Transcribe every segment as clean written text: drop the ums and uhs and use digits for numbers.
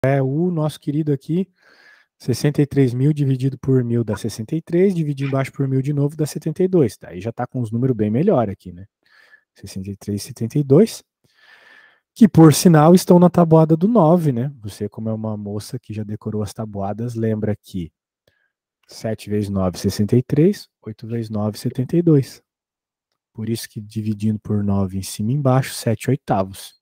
É o nosso querido aqui, 63.000 dividido por 1.000 dá 63, dividir embaixo por 1.000 de novo dá 72. Daí já está com os números bem melhor aqui, né? 63 e 72. Que, por sinal, estão na tabuada do 9, né? Você, como é uma moça que já decorou as tabuadas, lembra que 7 vezes 9, 63, 8 vezes 9, 72. Por isso que dividindo por 9 em cima e embaixo, 7 oitavos.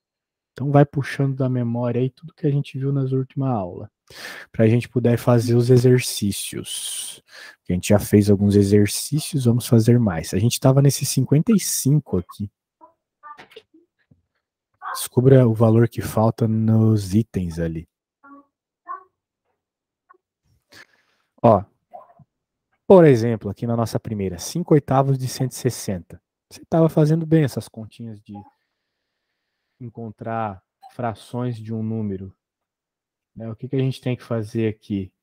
Então vai puxando da memória aí tudo que a gente viu nas últimas aulas, para a gente poder fazer os exercícios. A gente já fez alguns exercícios, vamos fazer mais. A gente estava nesse 55 aqui. Descubra o valor que falta nos itens ali. Ó, por exemplo, aqui na nossa primeira, 5 oitavos de 160. Você estava fazendo bem essas continhas de encontrar frações de um número. Né? O que a gente tem que fazer aqui?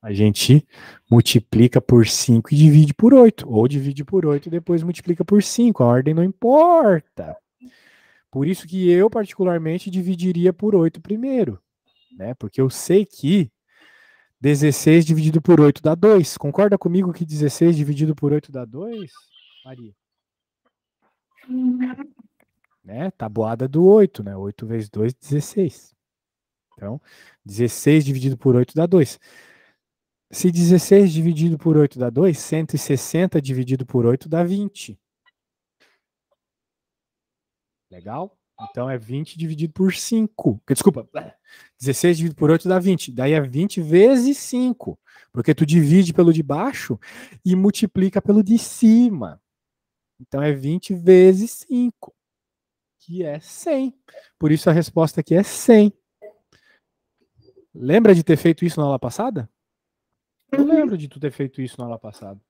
A gente multiplica por 5 e divide por 8. Ou divide por 8 e depois multiplica por 5. A ordem não importa. Por isso que eu, particularmente, dividiria por 8 primeiro. Né? Porque eu sei que 16 dividido por 8 dá 2. Concorda comigo que 16 dividido por 8 dá 2, Maria? Né? Tabuada do 8, né? 8 vezes 2, 16. Então, 16 dividido por 8 dá 2. Se 16 dividido por 8 dá 2, 160 dividido por 8 dá 20. Legal? Então é 20 dividido por 5. Desculpa, 16 dividido por 8 dá 20. Daí é 20 vezes 5. Porque tu divide pelo de baixo e multiplica pelo de cima. Então é 20 vezes 5, que é 100. Por isso a resposta aqui é 100. Lembra de ter feito isso na aula passada? Eu lembro de tu ter feito isso na aula passada.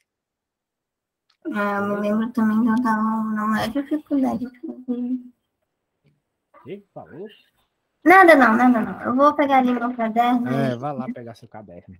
Eu me lembro também que eu estava na maior dificuldade. E falou? Nada não. Eu vou pegar ali meu caderno. Vai lá pegar seu caderno.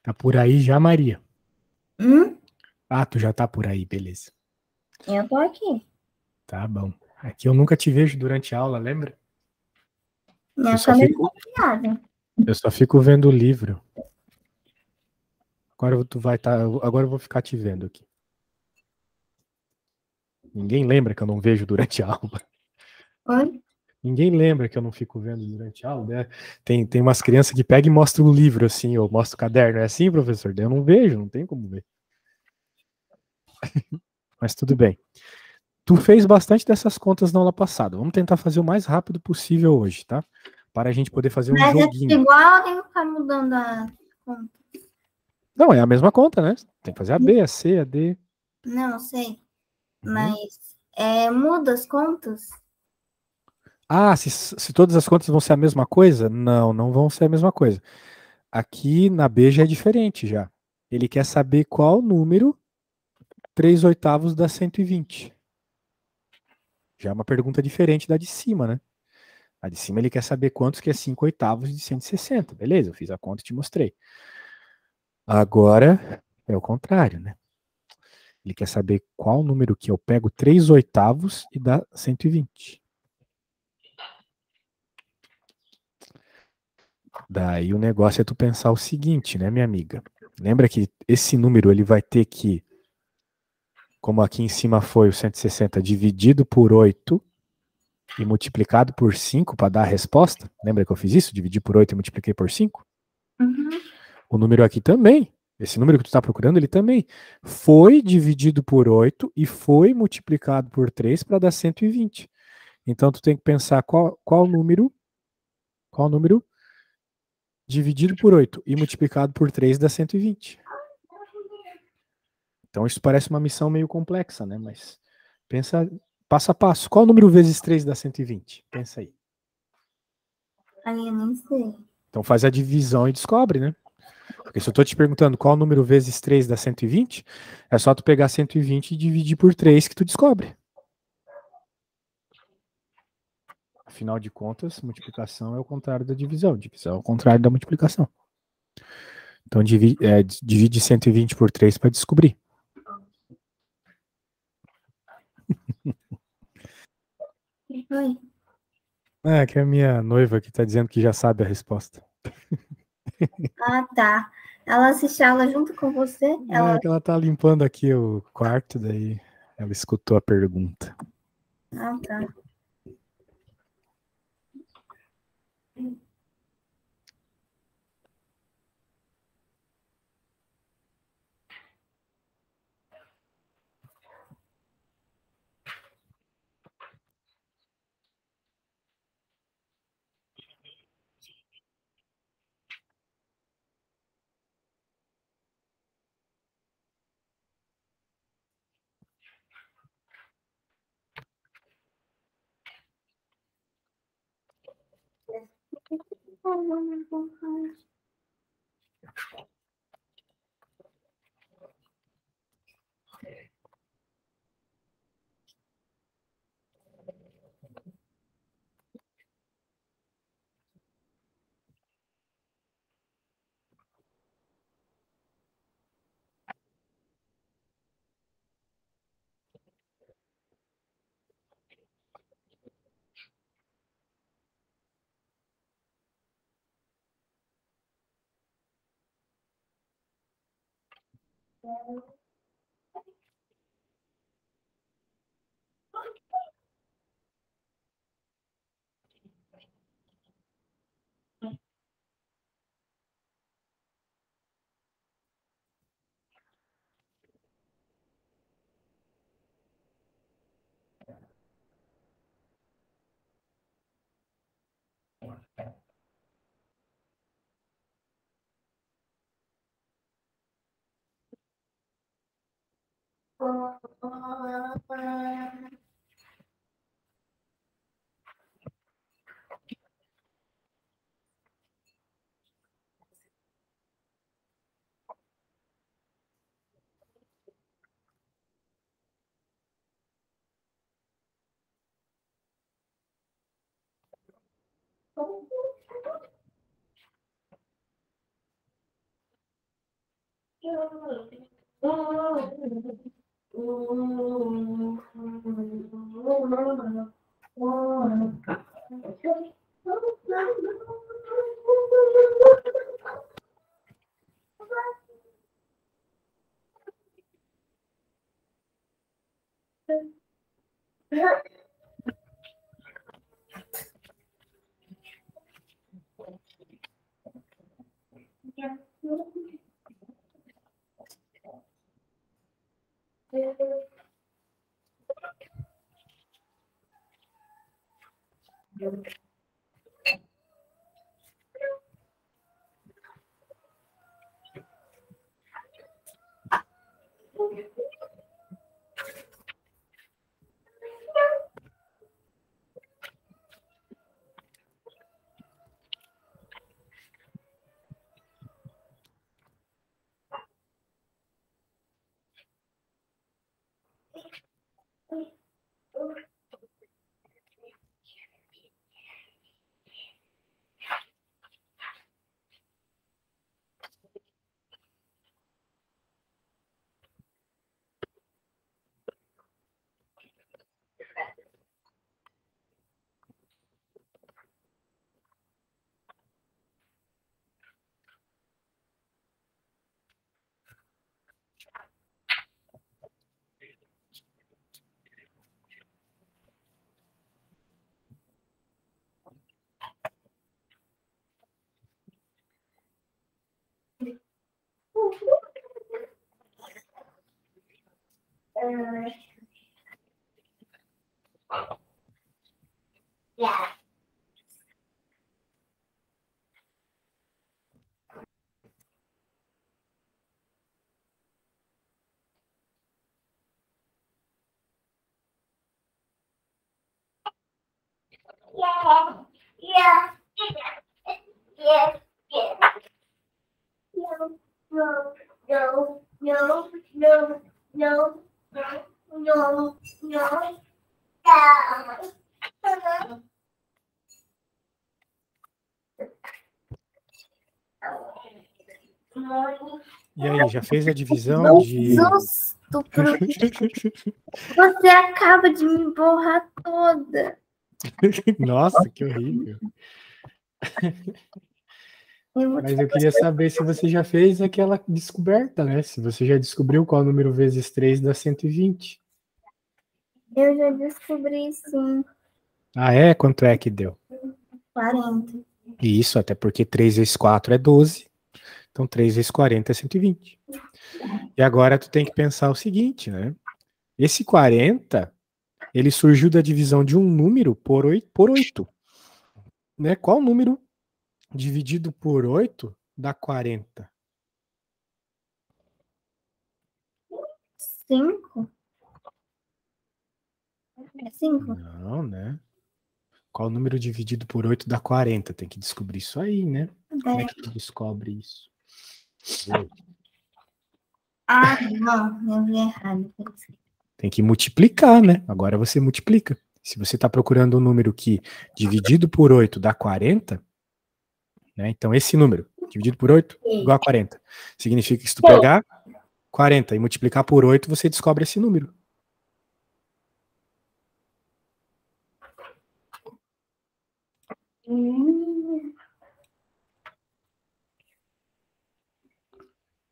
Tá por aí já, Maria? Ah, tu já tá por aí, beleza. Eu tô aqui. Tá bom. Aqui eu nunca te vejo durante a aula, lembra? Eu só fico vendo o livro. Agora tu vai estar. Agora eu vou ficar te vendo aqui. Ninguém lembra que eu não vejo durante a aula. Oi? Ninguém lembra que eu não fico vendo durante a aula, né? Tem umas crianças que pegam e mostram o livro assim, ou mostram o caderno. É assim, professor? Eu não vejo, não tem como ver. Mas tudo bem. Tu fez bastante dessas contas na aula passada. Vamos tentar fazer o mais rápido possível hoje, tá? Para a gente poder fazer um joguinho. Mas é igual, tem que ficar mudando a conta. Não, é a mesma conta, né? Tem que fazer a B, a C, a D. Não, sei. Mas muda as contas? Ah, se todas as contas vão ser a mesma coisa? Não, não vão ser a mesma coisa. Aqui na B já é diferente já. Ele quer saber qual número 3 oitavos dá 120. Já é uma pergunta diferente da de cima, né? A de cima ele quer saber quantos que é 5 oitavos de 160. Beleza, eu fiz a conta e te mostrei. Agora é o contrário, né? Ele quer saber qual número que eu pego 3 oitavos e dá 120. Daí o negócio é tu pensar o seguinte, né, minha amiga? Lembra que esse número ele vai ter que, como aqui em cima foi o 160 dividido por 8, e multiplicado por 5 para dar a resposta. Lembra que eu fiz isso? Dividi por 8 e multipliquei por 5? Uhum. O número aqui também. Esse número que tu está procurando, ele também foi dividido por 8 e foi multiplicado por 3 para dar 120. Então, tu tem que pensar qual número dividido por 8 e multiplicado por 3 dá 120. Então, isso parece uma missão meio complexa, né? Mas pensa passo a passo. Qual número vezes 3 dá 120? Pensa aí. Aí eu nem sei. Então, faz a divisão e descobre, né? Porque se eu estou te perguntando qual número vezes 3 dá 120, é só tu pegar 120 e dividir por 3 que tu descobre. Afinal de contas, multiplicação é o contrário da divisão. Divisão é o contrário da multiplicação. Então, divide 120 por 3 para descobrir. Que foi? É, que a minha noiva que está dizendo que já sabe a resposta. Ah, tá. Ela assiste aula junto com você? É que ela tá limpando aqui o quarto, daí ela escutou a pergunta. Ah, tá. E aí, já fez a divisão de... Susto, você acaba de me borrar toda. Nossa, que horrível. Mas eu queria saber se você já fez aquela descoberta, né? Se você já descobriu qual número vezes 3 dá 120. Eu já descobri, sim. Ah, é? Quanto é que deu? 40. Isso, até porque 3 vezes 4 é 12. Então 3 vezes 40 é 120. E agora tu tem que pensar o seguinte, né? Esse 40, ele surgiu da divisão de um número por 8, né? Qual número dividido por 8 dá 40? 5? É 5? Não, né? Qual número dividido por 8 dá 40? Tem que descobrir isso aí, né? Como é que tu descobre isso? Ah, não, eu vi errado. Tem que multiplicar, né? Agora você multiplica. Se você está procurando um número que dividido por 8 dá 40, né? Então esse número dividido por 8 igual a 40. Significa que se tu pegar 40 e multiplicar por 8, você descobre esse número.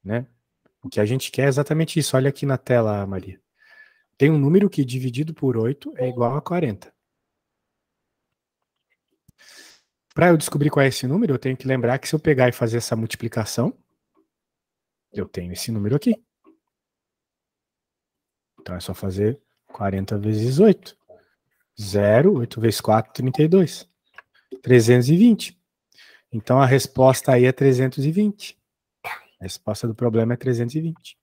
Né? O que a gente quer é exatamente isso. Olha aqui na tela, Maria. Tem um número que dividido por 8 é igual a 40. Para eu descobrir qual é esse número, eu tenho que lembrar que se eu pegar e fazer essa multiplicação, eu tenho esse número aqui. Então é só fazer 40 vezes 8. 0, 8 vezes 4, 32. 320. Então a resposta aí é 320. A resposta do problema é 320.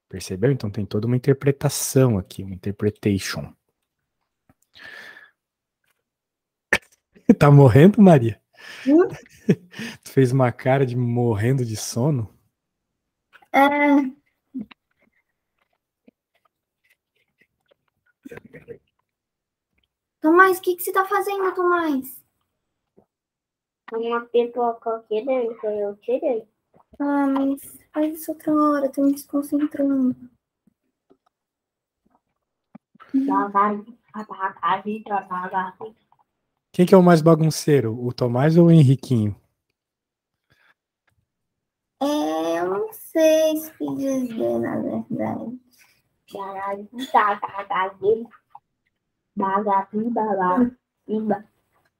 Percebeu? Então tem toda uma interpretação aqui, uma interpretation. Tá morrendo, Maria? Tu fez uma cara de morrendo de sono? Tomás, o que você tá fazendo, Tomás? Uma pipoca aqui dentro, eu tirei. Ah, mas faz isso outra hora, tô me desconcentrando. Quem que é o mais bagunceiro? O Tomás ou o Henriquinho? Eu não sei se dizer, na verdade.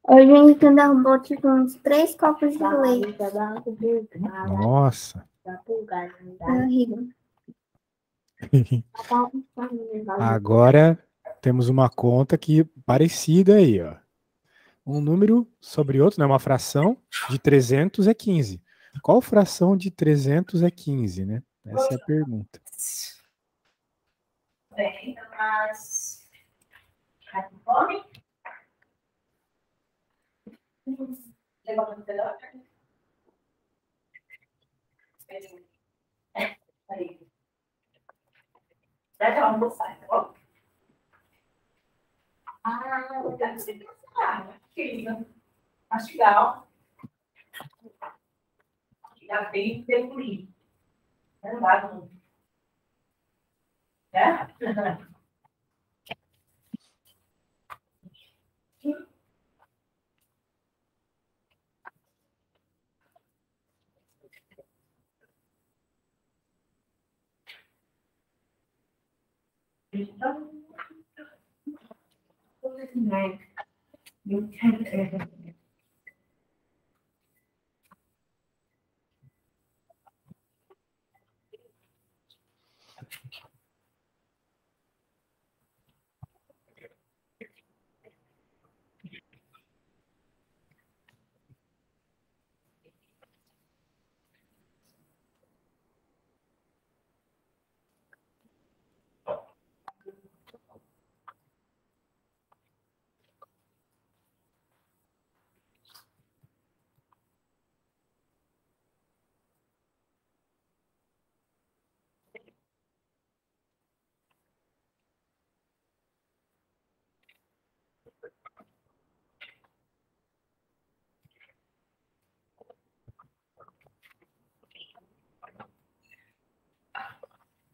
Hoje a gente derrubou tipo uns 3 copos de leite. Nossa. Agora temos uma conta que parecida aí, ó. Um número sobre outro, né? Uma fração de 300 é 15. Qual fração de 300 é 15, né? Essa é a pergunta. Bem, mas... Tá com fome? Levanta o telão? Aí. Vai dar almoçar, tá bom? Ah, deve ser pensar, filha. Mastigar, ó. Já bem demolir. Não dá, não. É? Então,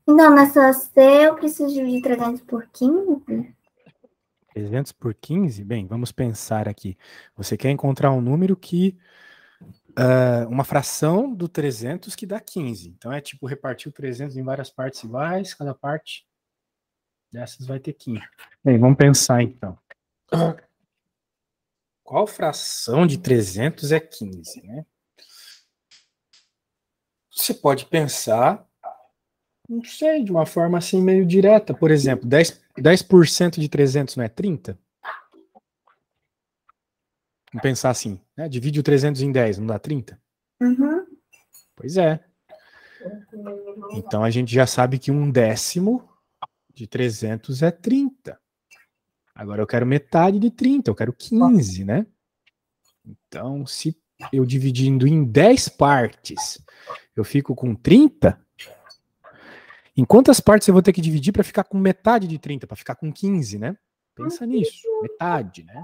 Então, nessa C eu preciso dividir 300 por 15? 300 por 15? Bem, vamos pensar aqui. Você quer encontrar um número que... uma fração do 300 que dá 15. Então, é tipo repartir o 300 em várias partes iguais, cada parte dessas vai ter 15. Bem, vamos pensar então. Qual fração de 300 é 15, né? Você pode pensar, não sei, de uma forma assim meio direta. Por exemplo, 10% de 300 não é 30? Vamos pensar assim, né? Divide o 300 em 10, não dá 30? Uhum. Pois é. Então, a gente já sabe que 1/10 de 300 é 30. Agora eu quero metade de 30, eu quero 15, né? Então, se eu dividindo em 10 partes, eu fico com 30, em quantas partes eu vou ter que dividir para ficar com metade de 30, para ficar com 15, né? Pensa nisso, metade, né?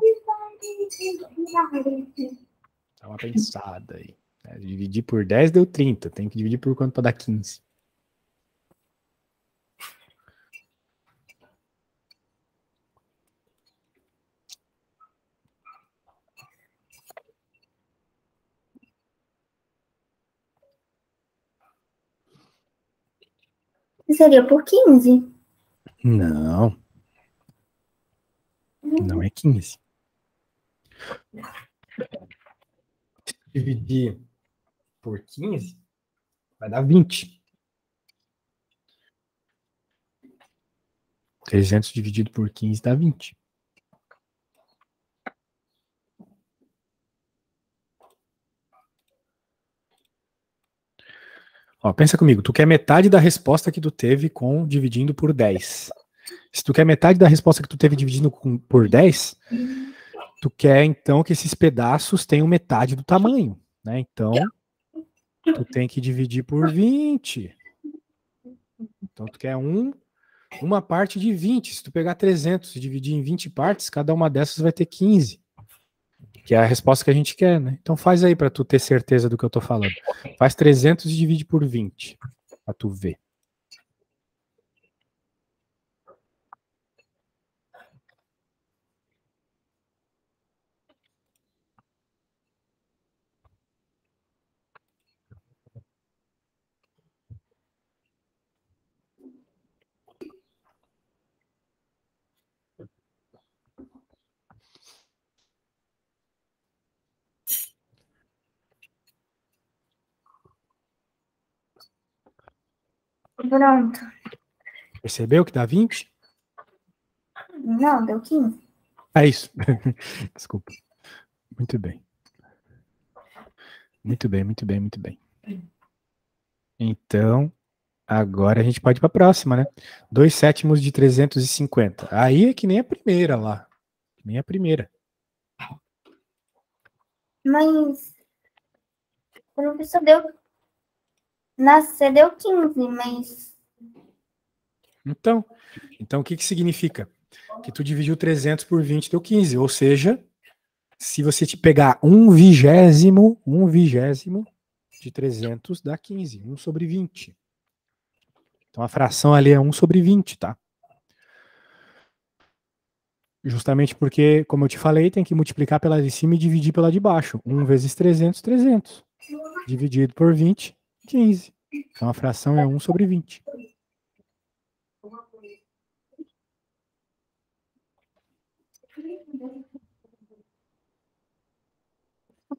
Dá uma pensada aí. Dividir por 10 deu 30, tem que dividir por quanto para dar 15? Seria por 15? Não, não é 15. Dividir por 15 vai dar 20. 300 dividido por 15 dá 20. Ó, pensa comigo, tu quer metade da resposta que tu teve com dividindo por 10. Se tu quer metade da resposta que tu teve dividindo por 10, tu quer então que esses pedaços tenham metade do tamanho, né? Então, tu tem que dividir por 20. Então, tu quer uma parte de 20. Se tu pegar 300 e dividir em 20 partes, cada uma dessas vai ter 15. Que é a resposta que a gente quer, né? Então faz aí para tu ter certeza do que eu tô falando. Faz 300 e divide por 20, para tu ver. Pronto. Percebeu que dá 20? Não, deu 15. É isso. Desculpa. Muito bem. Muito bem, muito bem, muito bem. Então, agora a gente pode ir para a próxima, né? 2/7 de 350. Aí é que nem a primeira lá. Que nem a primeira. Mas o professor deu. Na C deu 15, mas. Então o que significa? Que tu dividiu 300 por 20 deu 15. Ou seja, se você te pegar 1/20 de 300 dá 15. 1/20. Então a fração ali é 1/20, tá? Justamente porque, como eu te falei, tem que multiplicar pela de cima e dividir pela de baixo. 1 vezes 300, 300. Dividido por 20, 15. Então a fração é 1/20.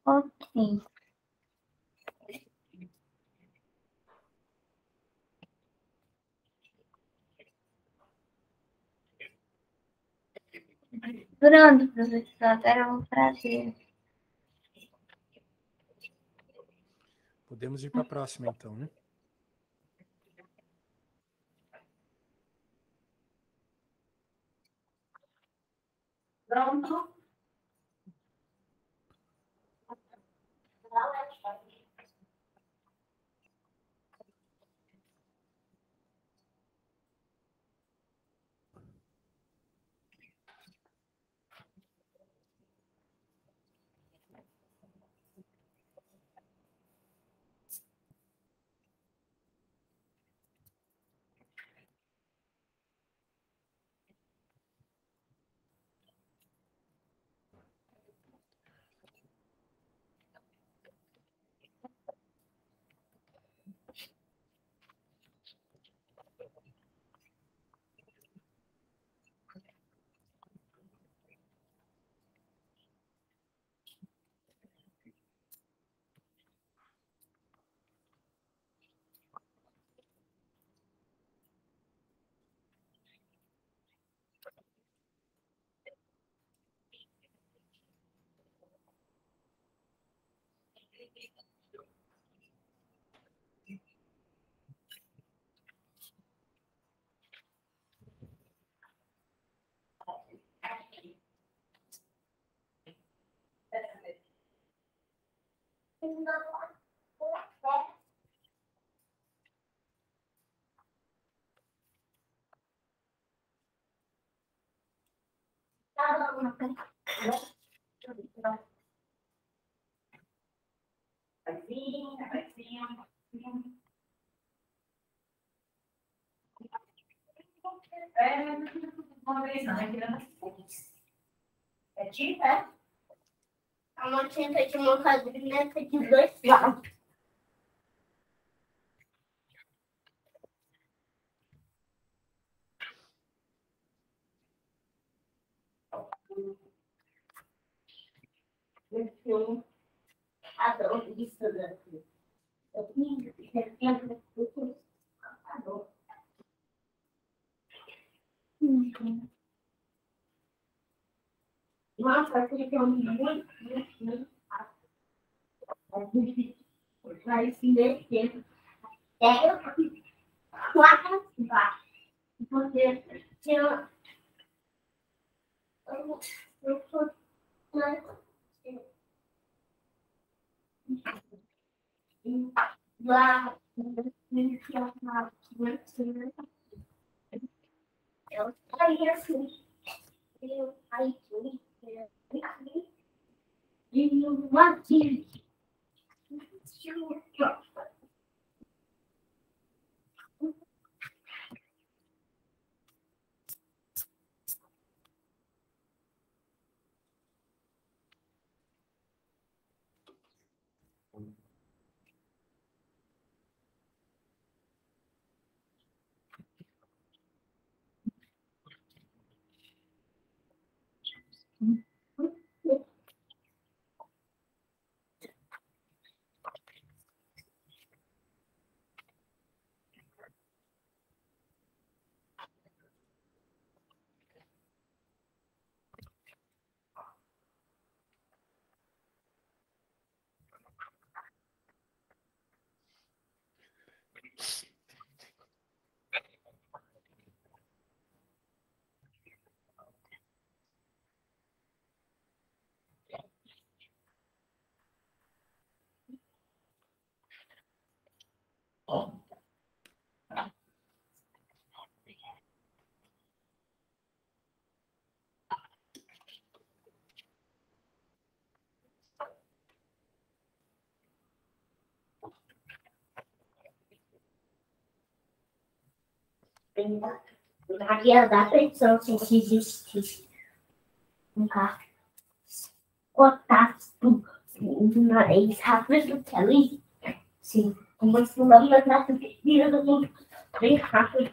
Ok. Pronto, professor, agora eu vou fazer. Podemos ir para a próxima, então, né? Pronto. É uma tinta de uma caderneta de 2 lados. Eu adoro isso daqui. Eu nossa, aquele é muito fácil. Vai se descer. Quatro baixo. Porque tinha. Eu sou. Lá. Eu saí assim. Eu saí e uma tive. Maria da pensão se existisse um carro cortasse tudo no nariz rápido que ali, sim, uma fulana na vida do mundo bem rápido.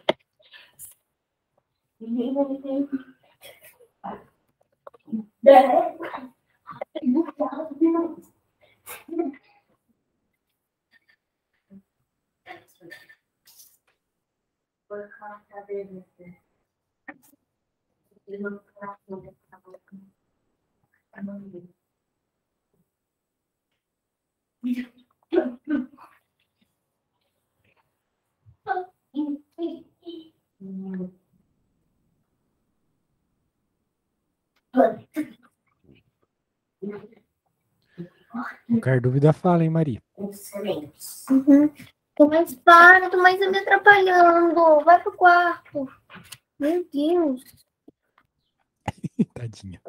Por causa dele. Qualquer dúvida, fala, hein, Maria? Excelente. Mas para, tu mais me atrapalhando. Vai pro quarto. Meu Deus. Tadinha.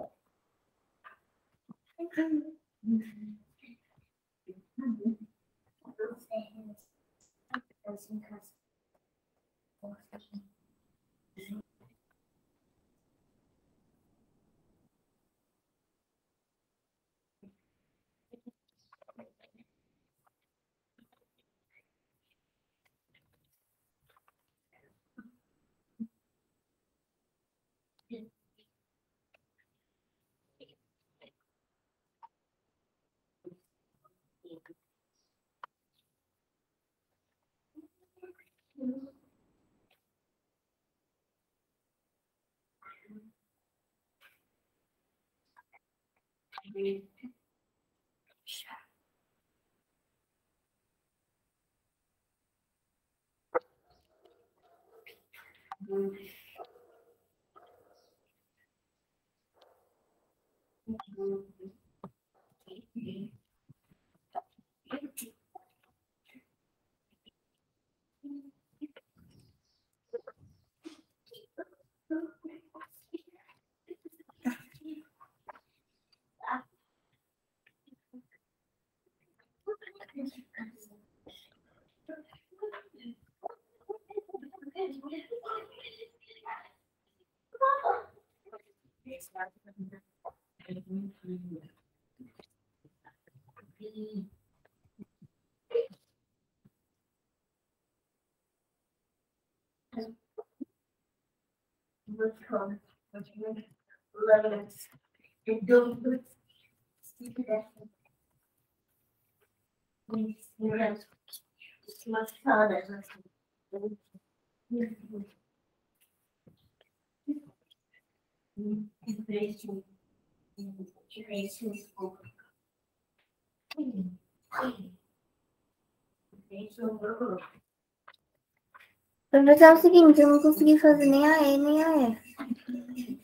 Mas é o seguinte, eu não consegui fazer nem a E nem a F.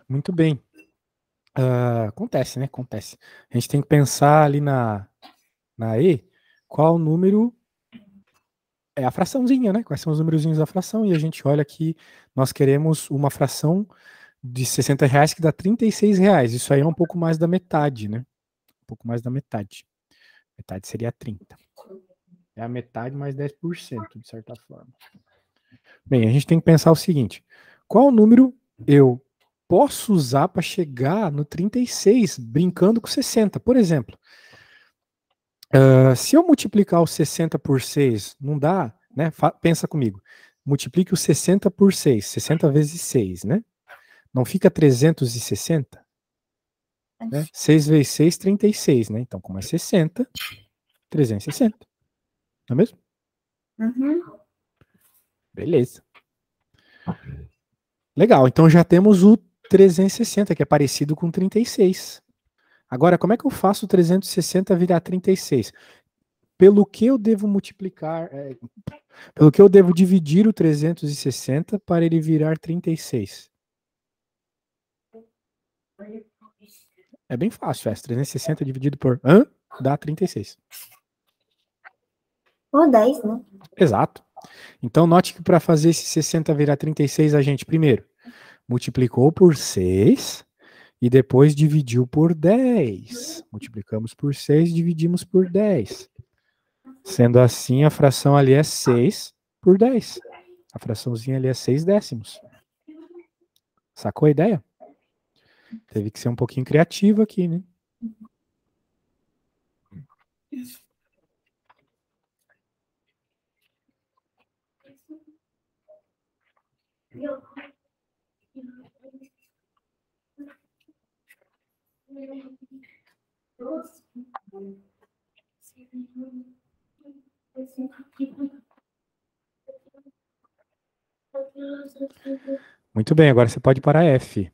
Muito bem. Acontece, né? Acontece. A gente tem que pensar ali na E, qual número é a fraçãozinha, né? Quais são os númerozinhos da fração? E a gente olha aqui, nós queremos uma fração de R$60 que dá R$36. Isso aí é um pouco mais da metade, né? Um pouco mais da metade. Metade seria 30. É a metade mais 10%, de certa forma. Bem, a gente tem que pensar o seguinte: qual número eu posso usar para chegar no 36 brincando com 60? Por exemplo, se eu multiplicar o 60 por 6, não dá, né? Pensa comigo. Multiplique o 60 por 6, 60 vezes 6, né? Não fica 360? Né? 6 vezes 6, 36, né? Então, como é 60, 360. Não é mesmo? Uhum. Beleza. Legal, então já temos o 360, que é parecido com 36. Agora, como é que eu faço o 360 virar 36? Pelo que eu devo multiplicar, pelo que eu devo dividir o 360 para ele virar 36? É bem fácil, 360 dividido por dá 36. Ou 10, né? Exato. Então, note que para fazer esse 60 virar 36, a gente primeiro multiplicou por 6 e depois dividiu por 10. Multiplicamos por 6 e dividimos por 10. Sendo assim, a fração ali é 6 por 10. A fraçãozinha ali é 6 décimos. Sacou a ideia? Teve que ser um pouquinho criativo aqui, né? Muito bem, agora você pode ir para F.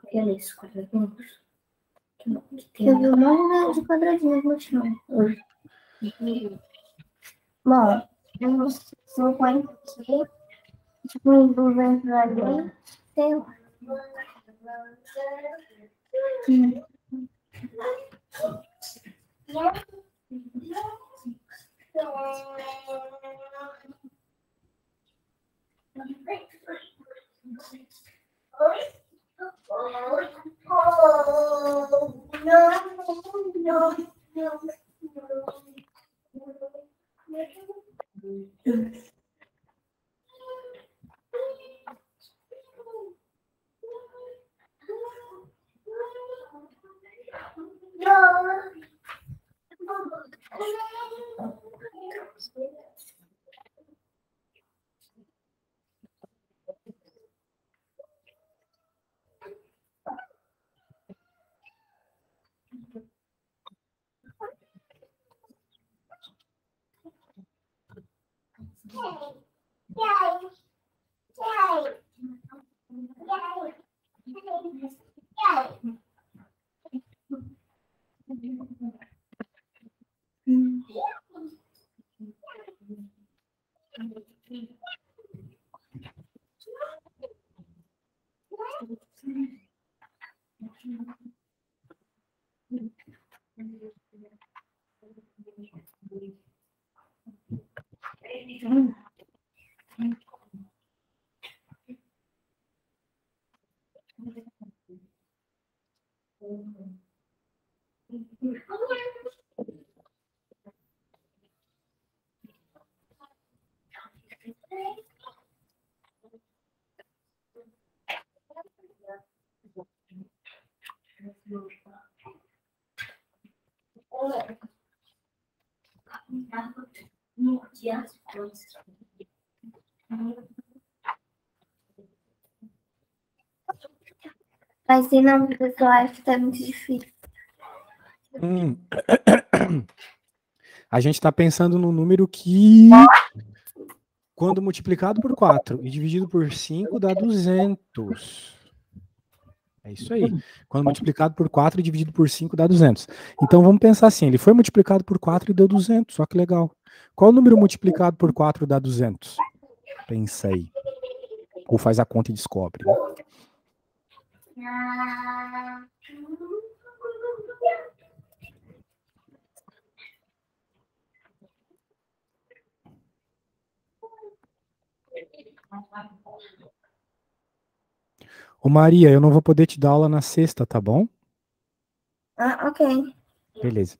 Aqueles quadradinhos. Eu vi um monte de quadradinhos no chão. Bom, uns 50 aqui, tipo uns 200 ali, sei lá. Mas se não, pessoal, acho que tá muito difícil. A gente está pensando no número que, quando multiplicado por 4 e dividido por 5, dá 200. É isso aí. Quando multiplicado por 4 e dividido por 5, dá 200. Então, vamos pensar assim, ele foi multiplicado por 4 e deu 200, só que legal. Qual número multiplicado por 4 dá 200? Pensa aí. Ou faz a conta e descobre, né? Ô Maria, eu não vou poder te dar aula na sexta, tá bom? Ah, ok. Beleza.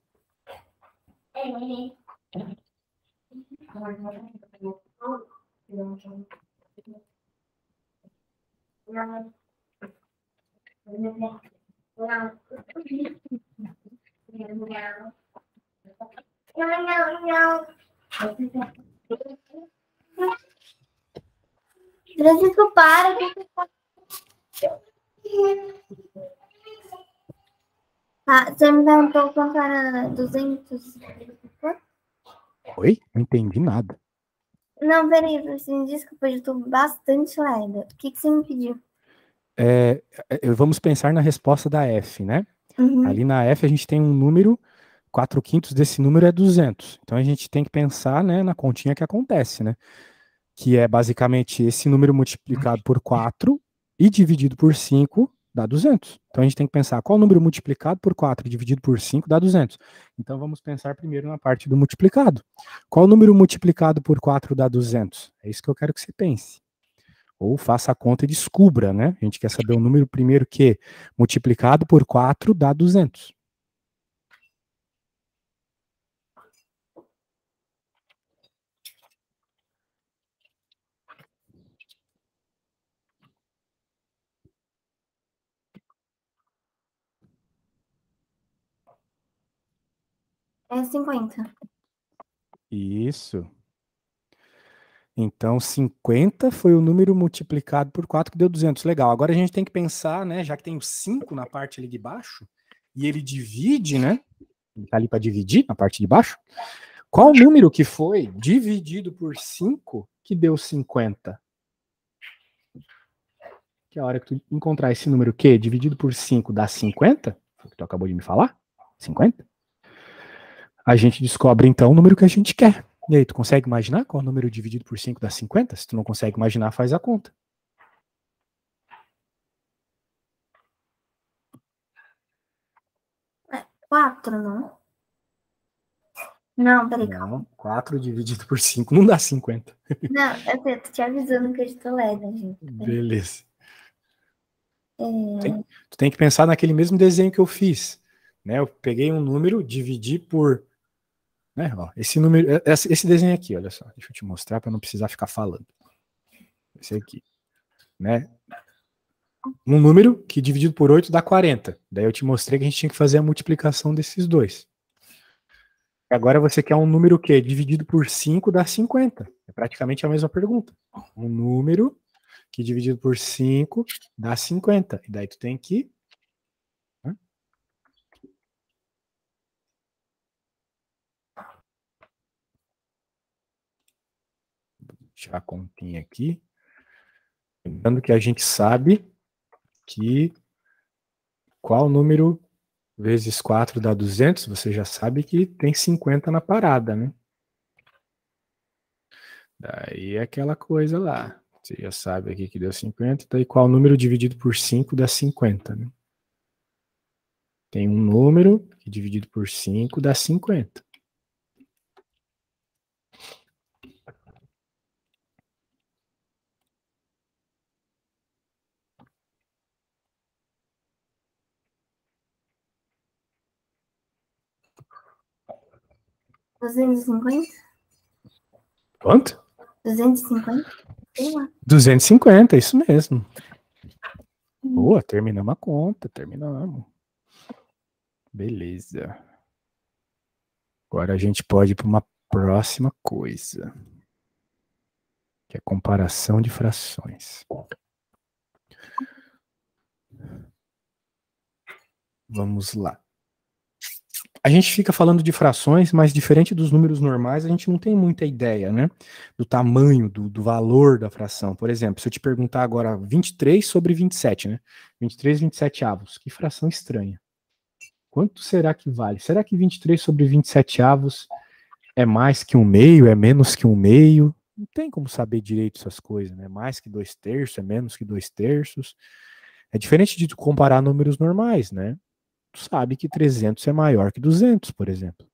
Francisco, para. Ah, você me perguntou quanto era 200? Oi? Não entendi nada. Não, peraí, Francisco, desculpa, eu tô bastante lerda. O que você me pediu? Vamos pensar na resposta da F, né? Uhum. Ali na F a gente tem um número, 4/5 desse número é 200. Então a gente tem que pensar, né, na continha que acontece, né? Que é basicamente esse número multiplicado por 4 e dividido por 5 dá 200. Então a gente tem que pensar qual número multiplicado por 4 e dividido por 5 dá 200. Então vamos pensar primeiro na parte do multiplicado. Qual número multiplicado por 4 dá 200? É isso que eu quero que você pense. Ou faça a conta e descubra, né? A gente quer saber o número primeiro que multiplicado por 4 dá 200. É 50. Isso. Então, 50 foi o número multiplicado por 4 que deu 200. Legal. Agora a gente tem que pensar, né? Já que tem o 5 na parte ali de baixo, e ele divide, né? Ele tá ali para dividir na parte de baixo. Qual número que foi dividido por 5 que deu 50? Que é a hora que tu encontrar esse número que dividido por 5 dá 50, o que tu acabou de me falar, 50, a gente descobre então o número que a gente quer. E aí, tu consegue imaginar qual número dividido por 5 dá 50? Se tu não consegue imaginar, faz a conta. É 4, não? Não, peraí, calma. Não, 4 dividido por 5 não dá 50. Não, eu sei, tô te avisando que eu estou lerda, gente. Beleza. É... Tu tem que pensar naquele mesmo desenho que eu fiz. Né? Eu peguei um número, dividi por... Né? Ó, esse número, esse desenho aqui, olha só. Deixa eu te mostrar para não precisar ficar falando. Esse aqui. Né? Um número que dividido por 8 dá 40. Daí eu te mostrei que a gente tinha que fazer a multiplicação desses dois. Agora você quer um número que dividido por 5 dá 50. É praticamente a mesma pergunta. Um número que dividido por 5 dá 50. E daí tu tem que... Né? Deixar a continha aqui. Lembrando que a gente sabe que qual número vezes 4 dá 200, você já sabe que tem 50 na parada, né? Daí é aquela coisa lá. Você já sabe aqui que deu 50, daí qual número dividido por 5 dá 50, né? Tem um número que dividido por 5 dá 50. $250? Quanto? 250? Sei lá. 250, isso mesmo. Boa, terminamos a conta, terminamos. Beleza. Agora a gente pode ir para uma próxima coisa, que é comparação de frações. Vamos lá. A gente fica falando de frações, mas diferente dos números normais, a gente não tem muita ideia, né? Do tamanho, do valor da fração. Por exemplo, se eu te perguntar agora 23 sobre 27, né? 23 27avos. Que fração estranha. Quanto será que vale? Será que 23 sobre 27avos é mais que um meio, é menos que um meio? Não tem como saber direito essas coisas, né? Mais que 2/3, é menos que 2/3. É diferente de tu comparar números normais, né? Tu sabe que 300 é maior que 200, por exemplo.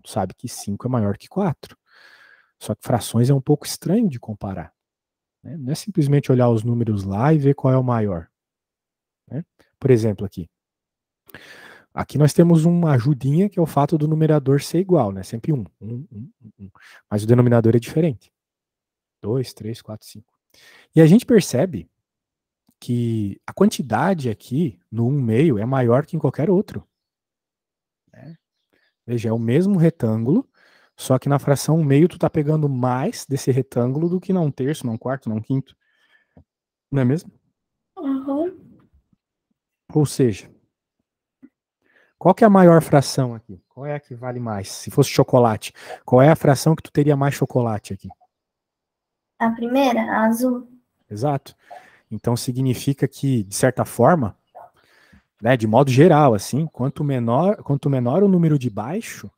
Tu sabe que 5 é maior que 4. Só que frações é um pouco estranho de comparar. né? Não é simplesmente olhar os números lá e ver qual é o maior, né? Por exemplo, aqui nós temos uma ajudinha que é o fato do numerador ser igual, né? Sempre um. Mas o denominador é diferente. 2, 3, 4, 5. E a gente percebe que a quantidade aqui no 1/2 é maior que em qualquer outro, né? Veja, é o mesmo retângulo, só que na fração 1/2 tu tá pegando mais desse retângulo do que na 1/3, na 1/4, na 1/5. Não é mesmo? Uhum. Ou seja, qual que é a maior fração aqui? Qual é a que vale mais? Se fosse chocolate, qual é a fração que tu teria mais chocolate aqui? A primeira, a azul. Exato. Então significa que, de certa forma, né, de modo geral, assim, quanto menor o número de baixo,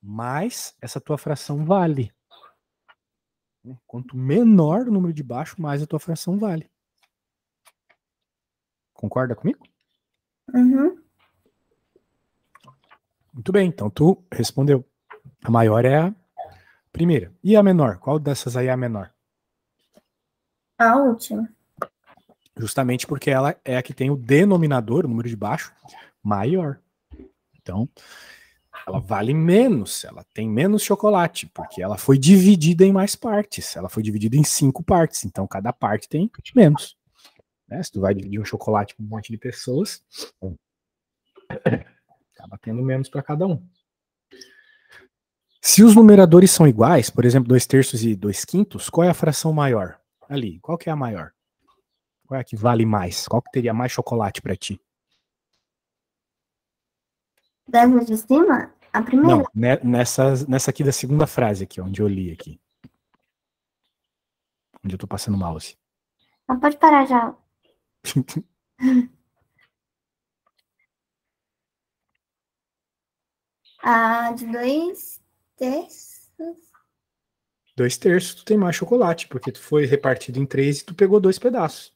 mais essa tua fração vale. Quanto menor o número de baixo, mais a tua fração vale. Concorda comigo? Uhum. Muito bem, então tu respondeu. A maior é a primeira. E a menor? Qual dessas aí é a menor? A última. Justamente porque ela é a que tem o denominador, o número de baixo, maior. Então, ela vale menos, ela tem menos chocolate, porque ela foi dividida em mais partes. Ela foi dividida em 5 partes, então cada parte tem menos. Né? Se tu vai dividir um chocolate com um monte de pessoas, acaba tendo menos para cada um. Se os numeradores são iguais, por exemplo, 2/3 e 2/5, qual é a fração maior? Ali, qual que é a maior? Qual é a que vale mais? Qual que teria mais chocolate para ti? Dessa de cima, a primeira. Não, nessa aqui da segunda frase aqui, onde eu li aqui. Onde eu tô passando o mouse. Não pode parar já. A de 2/3. 2/3 tu tem mais chocolate, porque tu foi repartido em 3 e tu pegou 2 pedaços.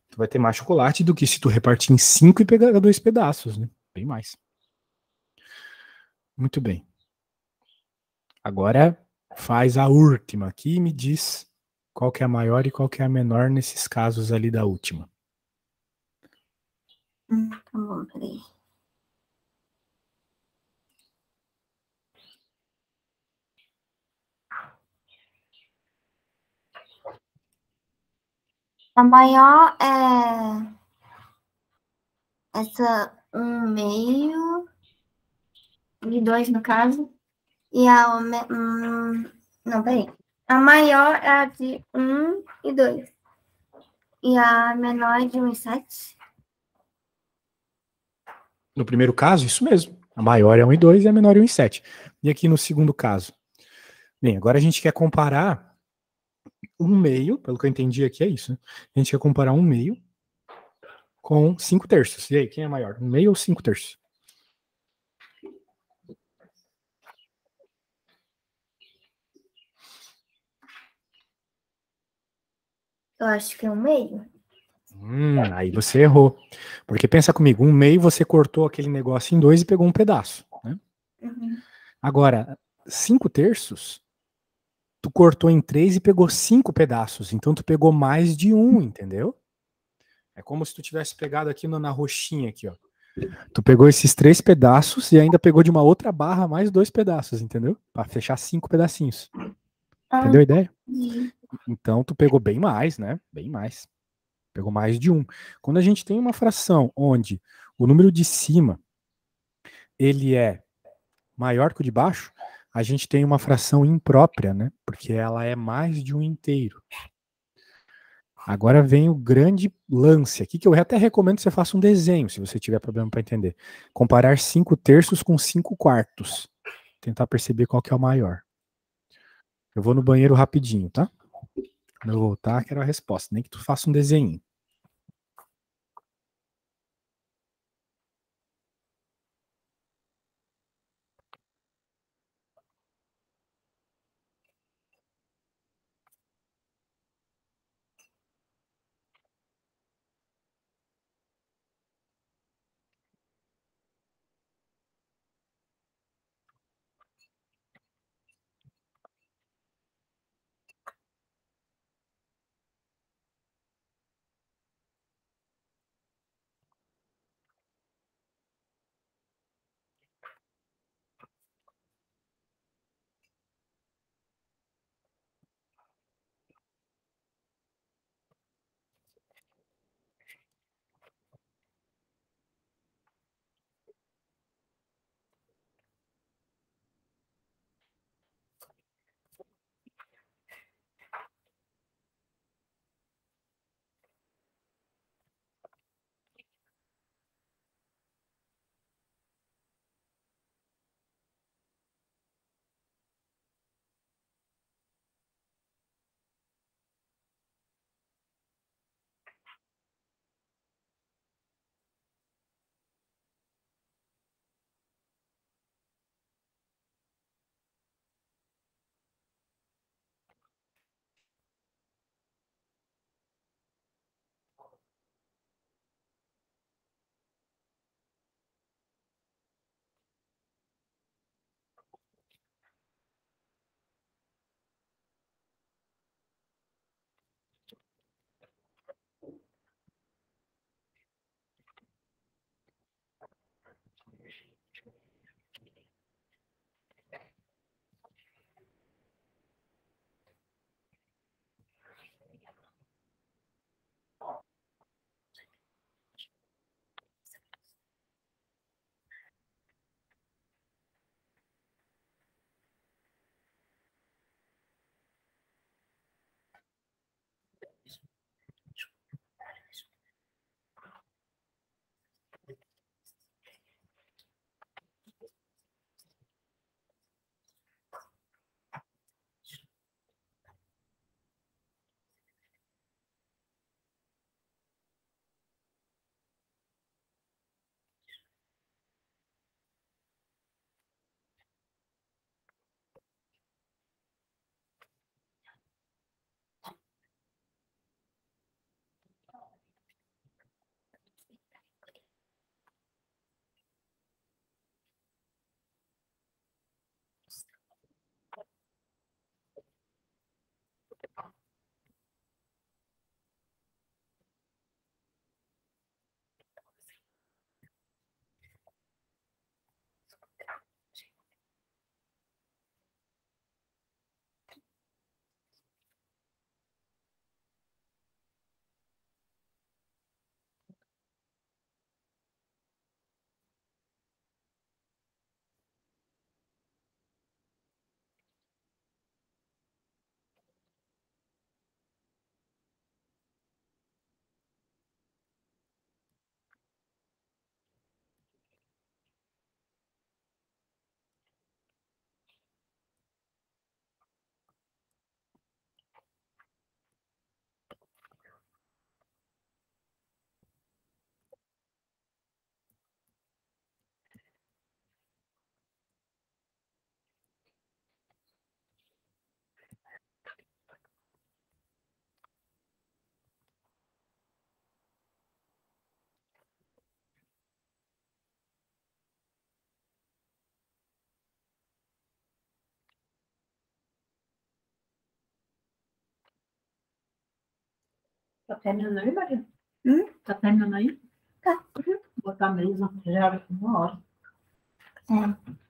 Tu vai ter mais chocolate do que se tu repartir em 5 e pegar 2 pedaços, né? Bem mais. Muito bem. Agora faz a última aqui e me diz qual que é a maior e qual que é a menor nesses casos ali da última. Tá bom, peraí. A maior é essa 1/2 de 2 no caso. E não, peraí. A maior é a de 1 e 2. E a menor é de 1/7. No primeiro caso, isso mesmo. A maior é 1/2 e a menor é 1/7. E aqui no segundo caso? Bem, agora a gente quer comparar 1/2, pelo que eu entendi aqui é isso, né? A gente quer comparar 1/2 com 5/3. E aí, quem é maior? 1/2 ou 5/3? Eu acho que é 1/2. Aí você errou. Porque pensa comigo, 1/2 você cortou aquele negócio em 2 e pegou um pedaço, né? Uhum. Agora, 5/3, tu cortou em 3 e pegou 5 pedaços. Então tu pegou mais de um, entendeu? É como se tu tivesse pegado aqui na roxinha aqui, ó. Tu pegou esses 3 pedaços e ainda pegou de uma outra barra mais 2 pedaços, entendeu? Para fechar 5 pedacinhos. Ah, Entendeu a ideia? entendi. Então tu pegou bem mais, né? Bem mais. Pegou mais de um. Quando a gente tem uma fração onde o número de cima ele é maior que o de baixo, a gente tem uma fração imprópria, né? Porque ela é mais de um inteiro. Agora vem o grande lance aqui, que eu até recomendo que você faça um desenho, se você tiver problema para entender. Comparar 5/3 com 5/4. Tentar perceber qual que é o maior. Eu vou no banheiro rapidinho, tá? Quando eu voltar, quero a resposta. Nem que tu faça um desenho. Tá terminando aí, Maria? Tá terminando aí? Tá. Vou botar a mesa, já 1 hora. É.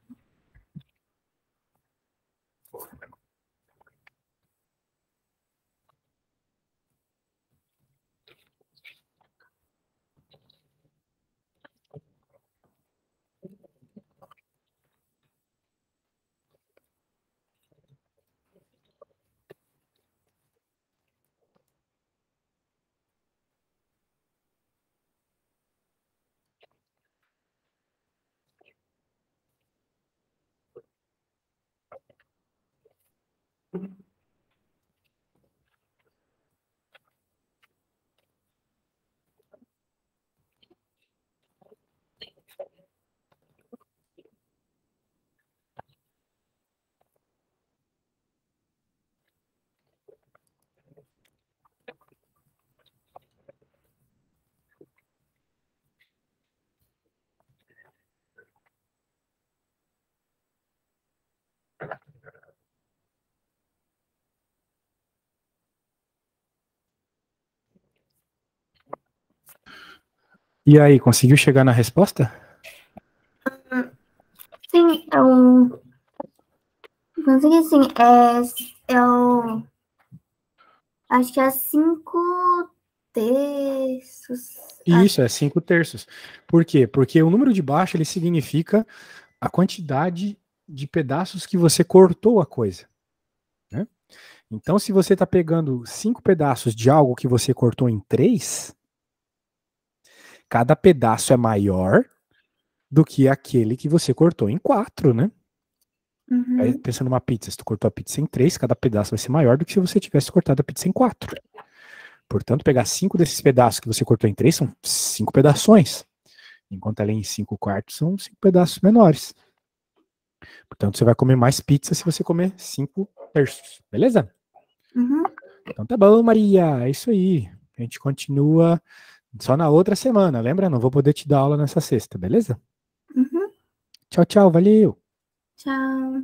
E aí, conseguiu chegar na resposta? Sim, eu consegui sim. Eu acho que é 5 terços. Isso, é 5 terços. Por quê? Porque o número de baixo ele significa a quantidade de pedaços que você cortou a coisa. Né? Então, se você está pegando 5 pedaços de algo que você cortou em 3, cada pedaço é maior do que aquele que você cortou em 4, né? Aí, pensando numa pizza, se tu cortou a pizza em 3, cada pedaço vai ser maior do que se você tivesse cortado a pizza em 4. Portanto, pegar 5 desses pedaços que você cortou em 3 são 5 pedaços. Enquanto ela é em 5 quartos, são 5 pedaços menores. Portanto, você vai comer mais pizza se você comer 5 terços. Beleza? Então tá bom, Maria. É isso aí. A gente continua só na outra semana. Lembra? Não vou poder te dar aula nessa sexta, beleza? Tchau, tchau. Valeu. Tchau.